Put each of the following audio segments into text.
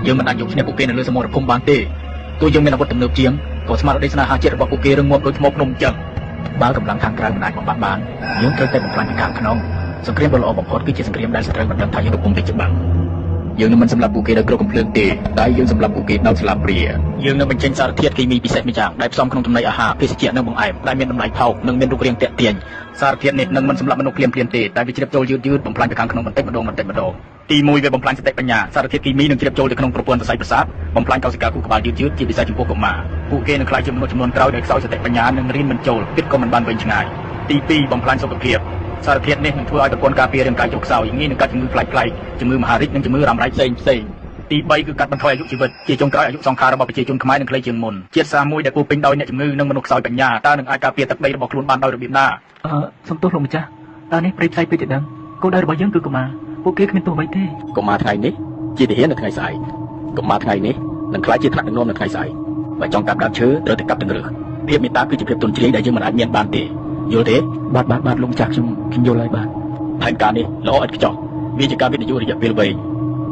យើងមិនអាចយកឈ្នះពួកគេនៅលើសមរភូមិបានទេទោះយើងមានអាវុធទំនើបជាងក៏ស្មារតីស្នេហាជាតិរបស់ពួកគេរឹងមាំដូចថ្មភ្នំអញ្ចឹងបើកម្លាំងខាងក្រៅមិនអាចបំបត្តិបានយើងត្រូវតែបំផ្លាញពីខាងក្នុងសង្គ្រាមដ៏ល្អបំផុតគឺជាសង្គ្រាមដែលស្ត្រីមិនដឹងថាយើងកំពុងតែច្បាំងយើងនឹងមិនសម្លាប់ពួកគេដោយគ្រោះកំភ្លើងទេតែយើងសម្លាប់ពួកគេដោយស្លាបព្រាយើងនឹងបញ្ចេញសារធាតុគីមីពិសេសម្យ៉ាងដែលផ្សំក្នុងចំណីអាហារភេសជ្ជៈនិងបង្អែមដែលមានតម្លៃថោកនិងមានរូបរាងទាក់ទាញសារធាតុនេះនឹងមិនសម្លាប់មនុស្សភ្លាមៗទេតែវាជ្រាបចូលយឺតបំផ្លាញទៅខាងក្នុងបន្តិចម្ដងទី1វាបំផ្លាញសតិបញ្ញាសារធាតុគីមីនឹងជ្រាបចូលទៅក្នុងប្រព័ន្ធសរសៃប្រសាទបំផ្លាញកោសិកាខួរក្បាលយឺតជាពិសេសចំពោះកុមារពួកគេនឹងក្លាយជាមនុស្សចំនួនក្រោយដែលខ្សោយសតិបញ្ញានិងរៀនមិនចូលគិតក៏មិនបានវែងឆ្ងាយទី2បំផ្លាញសុខភាពសារធាតុនេះនឹងធ្វើឲ្យប្រព័ន្ធការពាររាងកាយចុះខ្សោយងាយនឹងកាត់ជំងឺប្លែកៗជំងឺមហារីកនិងជំងឺរ៉ាំរ៉ៃផ្សេងទី3គឺកាត់បន្ថយអាយុជីវិតជាចុងក្រោយអាយុសង្ខាររបស់ប្រជាជនខ្មែរនឹងខ្លីជាងមុនជាតិសាមួយដែលពោពេញដោយអ្នកជំងឺនិងមនុស្សខ្សោយបញ្ញាតើនឹងអាចការពារទឹកដីរបស់ខ្លួនបានដោយរបៀបណាសំទោសលោកម្ចាស់តើនេះព្រៃផ្សៃពេកទេដឹងគោលដៅរបស់យើងគឺកុមារពួកគេគ្មានទោសអ្វីទេកុមារថ្ងៃនេះជាទាហាននៅថ្ងៃស្អែកកុមារថ្ងៃនេះនឹងក្លាយជាថ្នាក់ដឹកនាំនៅថ្ងៃស្អែកបើចង់កាប់ដើមឈើត្រូវតែកាប់ទាំងឫសភាពមេត្តាគឺជាភាពទន់ជ្រាយដែលយើងមិនអាចមានបានទេយល់ទេបាទលោកម្ចាស់ខ្ញុំយល់ហើយបាទផែនការនេះល្អឥតខ្ចោះវាជាការវិនិយោគរយៈពេលវែង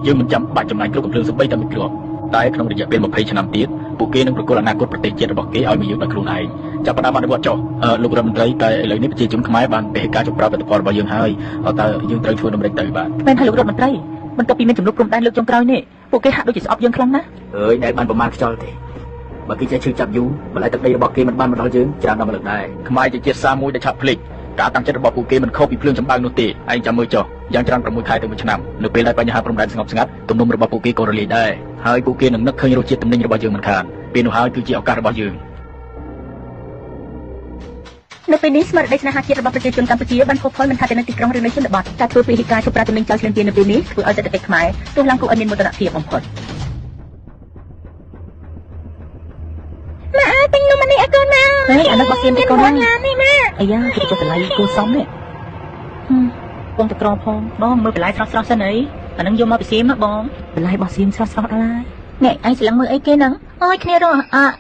យើងមិនចាំបាច់ចំណាយគ្រប់កំភ្លើងសម្បីតែមួយគ្រាប់តែក្នុងរយៈពេល20ឆ្នាំទៀតពួកគេនឹងប្រគល់អនាគតប្រទេសជាតិរបស់គេឲ្យមកយើងដោយខ្លួនឯងចាប់ផ្ដើមអនុវត្តចុះលោករដ្ឋមន្ត្រីតែឥឡូវនេះប្រជាជនខ្មែរបានពេះការចុះប្រើផលិតផលរបស់យើងហើយតើយើងត្រូវធ្វើដំណេចទៅបាទមែនហើយលោករដ្ឋមន្ត្រីបន្ទាប់ពីមានចំនួនព្រំដែនលើកចុងក្រោយនេះពួកគេហាក់ដូចជាស្អប់យើងខ្លាំងណាស់អើយដែលបានប្រមាណខ្យល់ទេបើគេចេះឈឺចាប់យូរបន្លែទឹកដីរបស់គេមិនបានមកដល់យើងច្រើនដល់លើកដែរខ្មែរជាជាតិសាសន៍មួយដែលឆាប់ភ្លេចការតាំងចិត្តរបស់ពួកគេមិនខុសពីភ្លើងចម្បាំងនោះទេឯងចាំមើលចុះយ៉ាងច្រើន6ខែទៅ1ឆ្នាំនៅពេលដែលបញ្ហាព្រំដែនស្ងប់ស្ងាត់ទំនុំរបស់ពួកគេក៏រលាយដែរហើយពួកគេនឹងនឹកឃើញរសជាតិទំនិញរបស់យើងមិនខានពេលនោះហើយគឺជាឱកាសរបស់យើងនៅពេលនេះស្មារតីស្នេហាជាតិរបស់ប្រជាជនកម្ពុជាបានផុសផុលមិនថាតែនៅទីក្រុងឬនៅជនបទការធ្វើពីហិការជប់ប្រាទំនិញចោលឆ្លៀនទាននៅពេលនេះធ្វើឲ្យសេដ្ឋកិច្ចខ្មែរទោះឡើងគួរឲ្យមានមោទនភាពបំផុតម៉ាក់ទិញនំនេះឲ្យកូនមកហេអានោះបោះសៀនទៅកូនណានេះម៉ាក់អាយ៉ាគេចុះតម្លៃគួរសមនេះពងតក្រផងបងមើលបន្លែស្រស់សិនអីអានឹងយកមកពិសៀមបងបន្លែបោះសៀមស្រស់ដល់ហើយនេះឯងស្លឹងមើលអីគេហ្នឹងអើយគ្នារក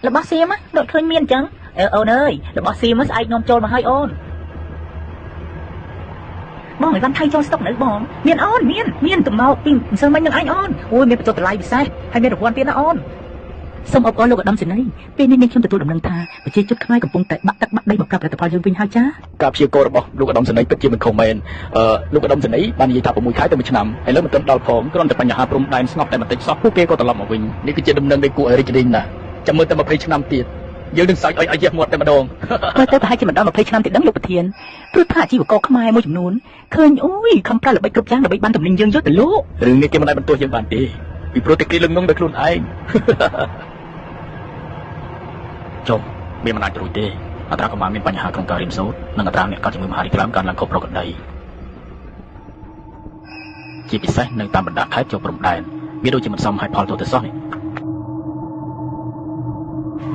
របស់សៀមដកឃើញមានអញ្ចឹងអូនអើយរបស់សៀមស្អែកនាំចូលមកឲ្យអូនបងឲ្យបានថៃចូលស្តុកនៅបងមានអូនមានទៅមកពីម្សិលមិញនឹងឯងអូនអូយមានបន្ទប់តម្លៃពិសេសហើយមានរង្វាន់ទៀតណាអូនសូមអបអរលោកឧត្តមសេនីយ៍ពេលនេះខ្ញុំទទួលដំណឹងថាប្រជាជនខ្មែរកំពុងតែបាក់ទឹកបាក់ដីមកប្រាប់រដ្ឋបាលយើងវិញហើយចាការព្យាករណ៍របស់លោកឧត្តមសេនីយ៍ពិតជាមិនខុសមែនលោកឧត្តមសេនីយ៍បាននិយាយថា6ខែទៅ1ឆ្នាំឥឡូវមិនទាន់ដល់ផងគ្រាន់តែបញ្ហាព្រំដែនស្ងប់តែបន្តិចសោះពួកគេក៏ត្រឡប់មកវិញនេះគឺជាដំណឹងដែលគួរឲ្យរីករាយណាស់ចាំមើលតែ20ឆ្នាំទៀតយើងនឹងសើចឲ្យយះមាត់តែម្ដងទៅប្រហែលជាមិនដល់20ឆ្នាំទៀតដឹងលោកប្រធានព្រោះថាអាជីវករខ្មែរមួយចំនួនឃើញអូយខំប្រឹងល្បិចគ្រប់យ៉ាងដើម្បីបានតំណែងយើងយកទៅលោករឿងនេះគេមិនអាចបន្ទោសយើងបានទេពីព្រោះតែគេលឹងងងដោយខ្លួនឯងចុះវាមិនអាចរួចទេអត្រាកម្លាំងមានបញ្ហាក្នុងការរៀនសូត្រនិងអត្រាអ្នកកើតជំងឺមហារីកឡើងកើនឡើងខុសប្រក្រតីជាពិសេសនៅតាមបណ្ដាខេត្តជាប់ព្រំដែនវាដូចជាមិនសមហេតុផលទៅសោះនេះ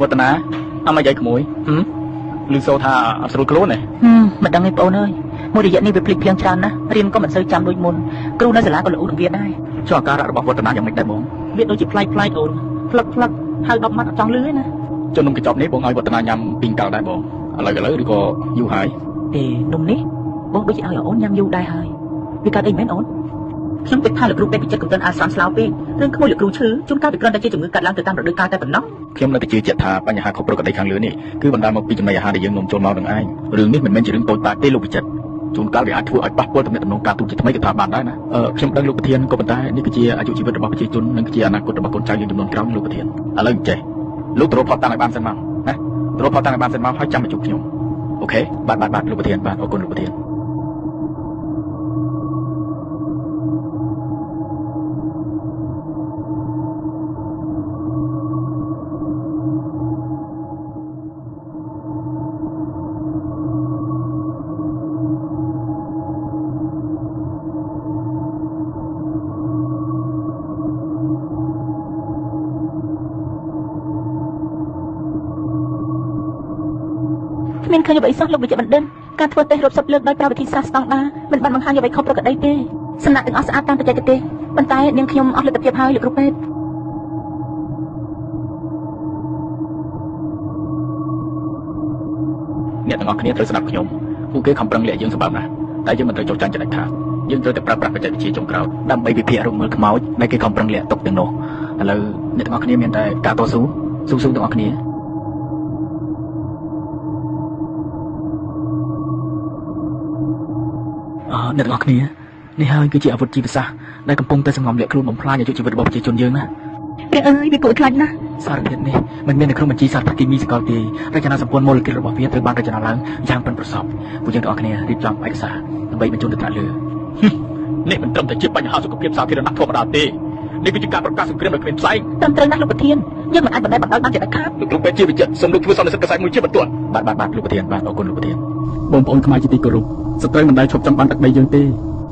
វឌ្ឍនាអមយាយក្មួយឮសូរថាអត់ស្រួលខ្លួនទេមិនដឹងទេបងអើយមួយរយៈនេះវាភ្លេចភ្លាំងច្រើនណាស់រៀនក៏មិនសូវចាំដូចមុនគ្រូនៅសាលាក៏ល្អូនវាដែរចុះអាការៈរបស់វឌ្ឍនាយ៉ាងម៉េចដែរបងវាដូចជាផ្លែកអូនផ្លឹកហៅ10ម៉ាត់អត់ចង់លឺទេណាចុះនំកញ្ចប់នេះបងឲ្យវឌ្ឍនាញ៉ាំពីងកាលដែរបងឥឡូវឬក៏យូរហើយទេនំនេះបងដូចជាឲ្យអូនញ៉ាំយូរដែរហើយវាកើតអីមែនអូនខ្ញុំគិតថាលោកគ្រូពេទ្យវិចិត្រកំទិនអាចស្រាំស្លោពេករឿងក្មួយលោកគ្រូឈឺជួនកាលវាគ្រាន់តែជាជំងឺកាត់ឡើងទៅតាមរដូវកាលតែប៉ុណ្ណោះខ្ញុំនៅតែជឿជាក់ថាបញ្ហាខុសប្រក្រតីខាងលើនេះគឺបណ្ដាលមកពីចំណីអាហារដែលយើងនាំចូលមកនឹងឯងរឿងនេះមិនមែនជារឿងតូចតាចទេលោកវិចិត្រជួនកាលវាអាចធ្វើឲ្យប៉ះពាល់ទំនាក់ទំនងការទូតជាថ្មីក៏ថាបានដែរណាខ្ញុំដឹងលោកប្រធានក៏ប៉ុន្តែនេះគឺជាអាយុជីវិតរបស់ប្រជាជននិងជាអនាគតរបស់កូនចៅយើងចំនួនក្រោយលោកប្រធានឥឡូវចេះលោកទៅរកផតតាំងឲ្យបានសិនមកណាទៅរកផតតាំងឲ្យបានសិនមកហើយចាំមកជួបខ្ញុំអូខេបាទលោកប្រធានបាទអរគុណលោកប្រធានមានឃើញអ្វីសោះលោកវិជ្ជបណ្ឌិតការធ្វើតេស្តរោគសពលើកដោយប្រើវិធីសាស្ត្រស្តង់ដារមិនបានបង្ហាញអ្វីខុសប្រក្រតីទេសំណាក់ទាំងអស់ស្អាតតាមបច្ចេកទេសប៉ុន្តែនាងខ្ញុំអស់លទ្ធភាពហើយលោកគ្រូពេទ្យអ្នកទាំងអស់គ្នាត្រូវស្ដាប់ខ្ញុំពួកគេខំប្រឹងលាក់យើងសម្បើមណាស់តែយើងមិនត្រូវចោទចាញ់ចំណេះខាតយើងត្រូវតែប្រើប្រាស់បច្ចេកវិទ្យាចុងក្រោយដើម្បីវិភាគរោគមើលខ្មោចដែលគេខំប្រឹងលាក់ទុកទាំងនោះ ឥឡូវអ្នកទាំងអស់គ្នាមានតែការតស៊ូស៊ូទាំងអស់គ្នាអ្នកទាំងអស់គ្នានេះហើយគឺជាអាវុធជីវសាស្ត្រដែលកំពុងតែសង្ងំលាក់ខ្លួនបំផ្លាញអាយុជីវិតរបស់ប្រជាជនយើងណាព្រះអើយវាគួរខ្លាចណាស់សារធាតុនេះមិនមាននៅក្នុងបញ្ជីសារធាតុគីមីសកលទេរចនាសម្ព័ន្ធម៉ូលេគុលរបស់វាត្រូវបានរចនាឡើងយ៉ាងប៉ិនប្រសប់ពួកយើងទាំងអស់គ្នារៀបចំឯកសារដើម្បីបញ្ជូនទៅថ្នាក់លើនេះមិនត្រឹមតែជាបញ្ហាសុខភាពសាធារណៈធម្មតាទេនេះគឺជាការប្រកាសសង្គ្រាមដោយគ្មានផ្សែងត្រឹមត្រូវណាស់លោកប្រធានយើងមិនអាចបណ្តែតបណ្ដោយបានជាដាច់ខាតលោកគ្រូពេទ្យជាវិជ្ជាសូមលោកធ្វើសន្និសីទកសែតមួយជាបន្ទាន់បាទលោកប្រធានបាទអរគុណលោកប្រធានបងប្អូនខ្មែរជាទីគោរពស្ត្រីមិនដែលឈប់ចង់បានទឹកដីយើងទេ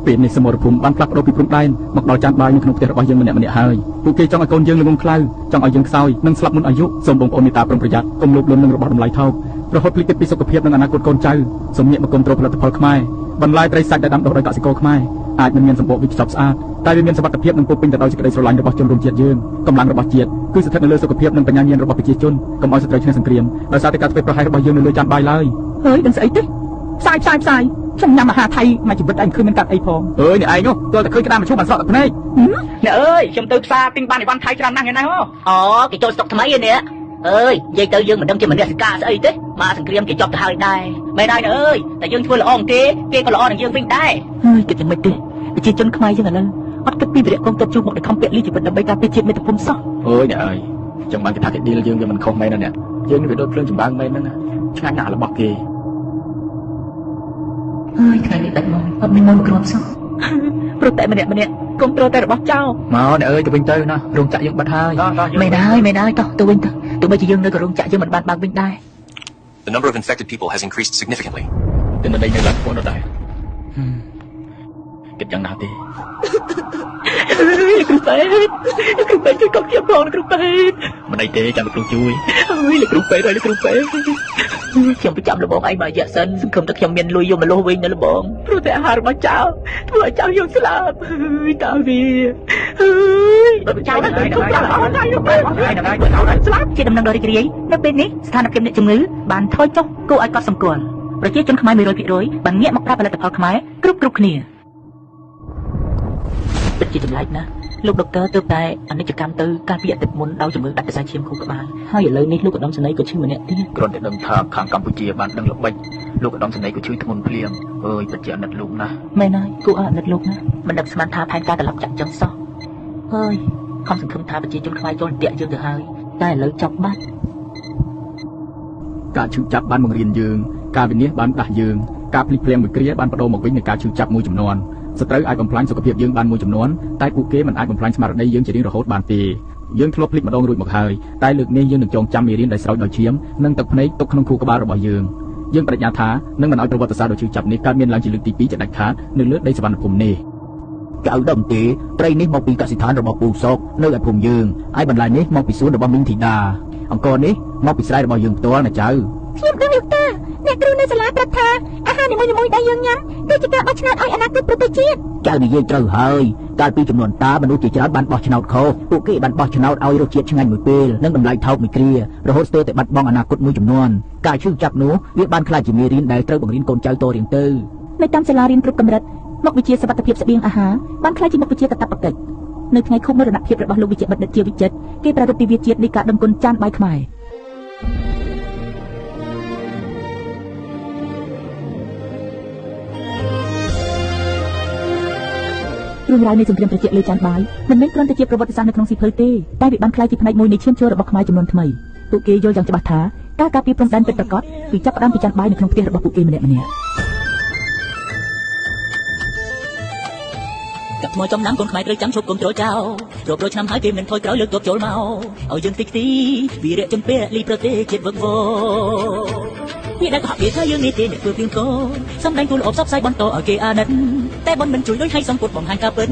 ពេលនេះសមរភូមិបានផ្លាស់ប្ដូរពីព្រំដែនមកដល់ចានបាយនៅក្នុងផ្ទះរបស់យើងម្នាក់ហើយពួកគេចង់ឲ្យកូនយើងល្ងងខ្លៅចង់ឲ្យយើងខ្សោយនិងស្លាប់មុនអាយុសូមបងប្អូនមេត្តាប្រុងប្រយ័ត្នកុំលោភលន់នឹងរបស់តម្លៃថោករហូតភ្លេចគិតពីសុខភាពនិងអនាគតកូនចៅសូមងាកមកគ្រប់គ្រងផលិតផលខ្មែរបន្លែត្រីសាច់ដែលដាំដុះដោយកសិករខ្មែរអាចមិនមានសម្បកវិជ្ជាស្អាតតែវាមានសុវត្ថិភាពនិងពោពេញទៅដោយសេចក្តីស្រឡាញ់របស់ជនរួមជាតិយើងកម្លាំងរបស់ជាតិគឺស្ថិតនៅលើសុខភាពនិងបញ្ញាញាណរបស់ប្រជាជនកុំឲ្យស្ត្រីឈ្នះសង្គ្រាមដោយសារតែការធ្វើប្រហែសរបស់យើងនៅលើចានបាយឡើយហើយដឹងស្អីទេផ្សាយខ្ញុំញ៉ាំអាហារថៃមួយជីវិតឯងឃើញមានកាត់អីផងអើយនេះឯងនោះទល់តែឃើញក្តាមមឈូសបានស្រក់ទឹកភ្នែកអ្នកអើយខ្ញុំទៅផ្សារទិញបានអីវ៉ាន់ថៃច្រើនណាស់ថ្ងៃនេះអូគេចូលស្តុកថ្មីឯនេះអើយនិយាយទៅយើងមិនដឹងជាមនសិការស្អីទេមកសង្គ្រាមគេចប់ទៅហើយដែរមែនហើយអើយតែយើងធ្វើល្អគេក៏ល្អនឹងយើងវិញដែរហើយគិតយ៉ាងម៉េចទេប្រជាជនខ្មែរយើងឥឡូវអត់គិតពីវិរៈកងទ័ពជួបមកដល់ខំពាក់លីជីវិតដើម្បីការពារជាតិមាតុភូមិសោះអើយអ្នកអើយចឹងបានគេថាគេឌីលយើងវាមិនខុសមែនណាអ្នកយើងនេះវាដូចភ្លើងចម្បាំងមែនហ្នឹងណាឆ្ងាញ់ណាស់របស់គេហើយថ្ងៃនេះដាច់មកអត់មានមកគ្រប់សោះព្រោះតែម្នាក់គុំត្រូវតែរបស់ចៅមកអ្នកអើយទៅវិញទៅណារោងចក្រយើងបាត់ហើយមែនហើយតោះទៅវិញទៅទោះបីជាយើងនៅក្នុងរោងចក្រយើងមិនបានបើកវិញដែរ The number of infected people has increased significantly. តែនៅđâyឡើងផងដែរគិតយ៉ាងណាទេគ្រូពេទ្យជួយកុំជាផងគ្រូពេទ្យមិនអីទេចាំគ្រូជួយលោកគ្រូពេទ្យខ្ញុំប្រចាំលបងឯងមករយៈសិនសង្ឃឹមថាខ្ញុំមានលុយយកមកលោះវិញនៅលបងព្រោះតែអាហាររបស់ចៅធ្វើឲ្យចៅយើងស្លាប់តើវាចៅទៅស្លាប់ជាដំណឹងដ៏រីករាយនៅពេលនេះស្ថានភាពអ្នកជំងឺបានថយចុះគួរឲ្យកត់សម្គាល់ប្រជាជនខ្មែរ 100% បានងាកមកប្រើផលិតផលខ្មែរគ្រប់គ្នាពិតជាចម្លែកណាស់លោកដុកទ័រទើបតែអនិច្ចកម្មទៅកាលពីអាទិត្យមុនដោយជំងឺដាច់ខ្សែឈាមខួរក្បាលហើយឥឡូវនេះលោកឧត្តមសេនីយ៍ក៏ឈឺម្នាក់ទៀតគ្រាន់តែដឹងថាខាងកម្ពុជាបានដឹងល្បិចលោកឧត្តមសេនីយ៍ក៏ឈឺធ្ងន់ភ្លាមអើយពិតជាអាណិតលោកណាស់មែនហើយគួរអាណិតលោកណាស់មិននឹកស្មានថាផែនការត្រឡប់ចាក់ចឹងសោះហើយខំសង្ឃឹមថាប្រជាជនខ្មែរចូលតាក់យើងទៅហើយតែឥឡូវចប់បាត់ការឈឺចាប់បានបង្រៀនយើងការវិនិច្ឆ័យបានដាស់យើងការភ្លេចភ្លាំងមួយគ្រាបានបដូរមកវិញនឹងការឈឺចាប់មួយចំនួនសត្រូវអាចបំផ្លាញសុខភាពយើងបានមួយចំនួនតែពួកគេមិនអាចបំផ្លាញស្មារតីយើងជារៀងរហូតបានទេយើងធ្លាប់ភ្លេចម្ដងរួចមកហើយតែលើកនេះយើងនឹងចងចាំមេរៀនដែលស្រោចដោយឈាមនិងទឹកភ្នែកទុកក្នុងខួរក្បាលរបស់យើងបដិញ្ញាថានឹងមិនឲ្យប្រវត្តិសាស្ត្រដ៏ឈឺចាប់នេះកើតមានឡើងជាលើកទី2ជាដាច់ខាតនៅលើដីសវណ្ណភូមិនេះកៅដឹងទេត្រីនេះមកពីកសិដ្ឋានរបស់ពូសុកនៅឯភូមិយើងហើយបន្លែនេះមកពីសួនរបស់មីងធីតាអង្ករនេះមកពីស្រែរបស់យើងផ្ទាល់ណាចៅខ្ញុំដឹងលោកតាអ្នកគ្រូនៅសាលាប្រាប់ថាអាហារនីមួយៗដែលយើងញ៉ាំគឺជាការបោះឆ្នោតឲ្យអនាគតប្រទេសជាតិចៅនិយាយត្រូវហើយកាលពីចំនួនតាមនុស្សជាច្រើនបានបោះឆ្នោតខុសពួកគេបានបោះឆ្នោតឲ្យរសជាតិឆ្ងាញ់មួយពេលនិងតម្លៃថោកមួយគ្រារហូតស្ទើរតែបាត់បង់អនាគតមួយចំនួនការឈឺចាប់នោះវាបានខ្លាចជាមេរៀនដែលត្រូវបង្រៀនកូនចៅតរៀងទៅនៅតាមសាលារៀនគ្រប់កម្រិតមុខវិជ្ជាសុវត្ថិភាពស្បៀងអាហារបានខ្លាចជាមុខវិជ្ជាកាតព្វកិច្ចនៅថ្ងៃខួបមរណភាពរបស់លោកវិជ្ជបណ្ឌិតជាវិចិត្រគេប្រារព្ធទិវាជាតិនៃការដឹងគុណចានបាយខ្មែររឿងរ៉ាវនៃសង្គ្រាមត្រជាក់លើចានបាយមិនមែនគ្រាន់តែជាប្រវត្តិសាស្ត្រនៅក្នុងសៀវភៅទេតែវាបានក្លាយជាផ្នែកមួយនៃឈាមជ័ររបស់ខ្មែរចំនួនថ្មីពួកគេយល់យ៉ាងច្បាស់ថាការការពារព្រំដែនពិតប្រាកដគឺចាប់ផ្ដើមពីចានបាយនៅក្នុងផ្ទះរបស់ពួកគេម្នាក់ៗកាត់ថ្មចំណាំកូនខ្មែរត្រូវចាំឈប់គុំចូលចោលរាប់រយឆ្នាំហើយគេមិនថយក្រោយលើកទ័ពចូលមកឲ្យយើងតិចទីវីរៈជំពាក់លីប្រទេសជាតិវឹកវរនេះដែលកុហកគេថាយើងនេះទេអ្នកធ្វើព្រៀងកោសំដែងគូលអបសបផ្សាយបន្តឲ្យគេអាណិតតែបនមិនជួយដូចឲ្យសំពុតបំហាញការពិត